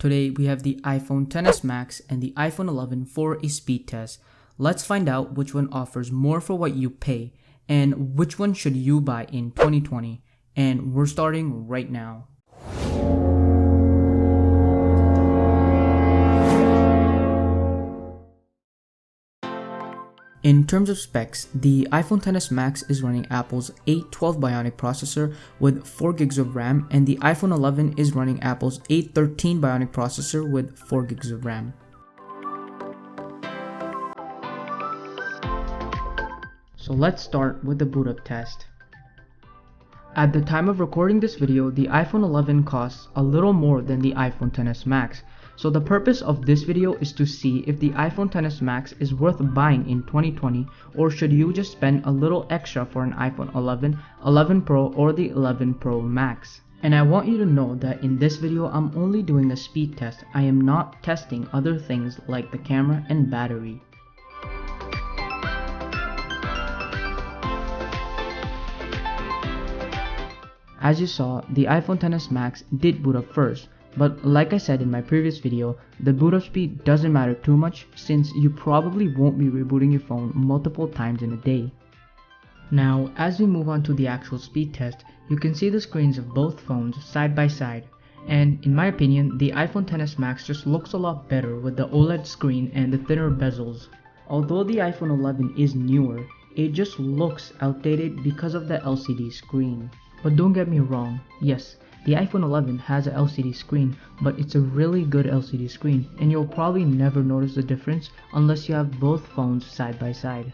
Today we have the iPhone XS Max and the iPhone 11 for a speed test. Let's find out which one offers more for what you pay and which one should you buy in 2020. And we're starting right now. In terms of specs, the iPhone XS Max is running Apple's A12 Bionic processor with 4GB of RAM, and the iPhone 11 is running Apple's A13 Bionic processor with 4GB of RAM. So let's start with the boot up test. At the time of recording this video, the iPhone 11 costs a little more than the iPhone XS Max. So the purpose of this video is to see if the iPhone XS Max is worth buying in 2020, or should you just spend a little extra for an iPhone 11, 11 Pro, or the 11 Pro Max. And I want you to know that in this video I'm only doing a speed test. I am not testing other things like the camera and battery. As you saw, the iPhone XS Max did boot up first. But like I said in my previous video, the boot up speed doesn't matter too much since you probably won't be rebooting your phone multiple times in a day. Now, as we move on to the actual speed test, you can see the screens of both phones side by side. And in my opinion, the iPhone XS Max just looks a lot better with the OLED screen and the thinner bezels. Although the iPhone 11 is newer, it just looks outdated because of the LCD screen. But don't get me wrong, yes, the iPhone 11 has an LCD screen, but it's a really good LCD screen, and you'll probably never notice the difference unless you have both phones side by side.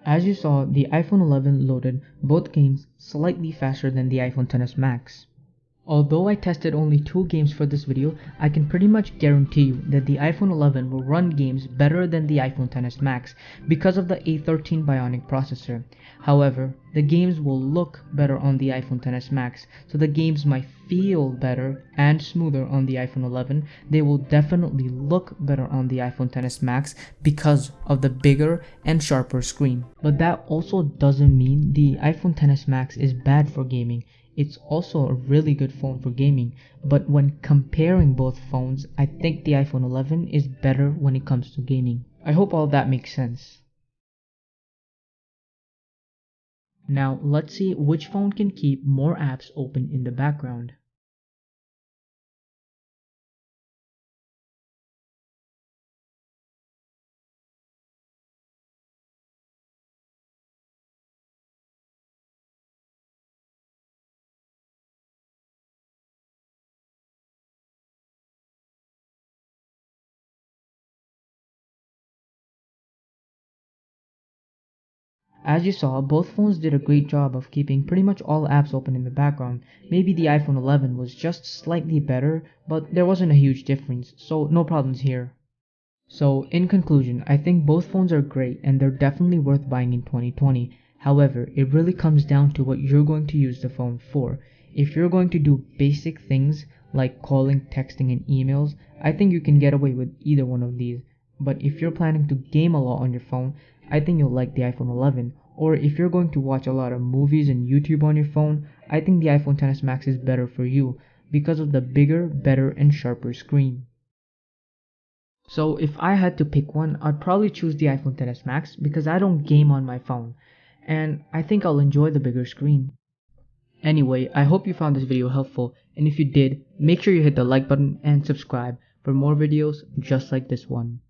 As you saw, the iPhone 11 loaded both games slightly faster than the iPhone XS Max. Although I tested only 2 games for this video, I can pretty much guarantee you that the iPhone 11 will run games better than the iPhone XS Max because of the A13 Bionic processor. However, the games will look better on the iPhone XS Max, so the games might feel better and smoother on the iPhone 11. They will definitely look better on the iPhone XS Max because of the bigger and sharper screen. But that also doesn't mean the iPhone XS Max is bad for gaming. It's also a really good phone for gaming, but when comparing both phones, I think the iPhone 11 is better when it comes to gaming. I hope all that makes sense. Now let's see which phone can keep more apps open in the background. As you saw, both phones did a great job of keeping pretty much all apps open in the background. Maybe the iPhone 11 was just slightly better, but there wasn't a huge difference, so no problems here. So, in conclusion, I think both phones are great and they're definitely worth buying in 2020. However, it really comes down to what you're going to use the phone for. If you're going to do basic things like calling, texting, and emails, I think you can get away with either one of these. But if you're planning to game a lot on your phone, I think you'll like the iPhone 11. Or if you're going to watch a lot of movies and YouTube on your phone, I think the iPhone XS Max is better for you because of the bigger, better, and sharper screen. So if I had to pick one, I'd probably choose the iPhone XS Max because I don't game on my phone, and I think I'll enjoy the bigger screen. Anyway, I hope you found this video helpful, and if you did, make sure you hit the like button and subscribe for more videos just like this one.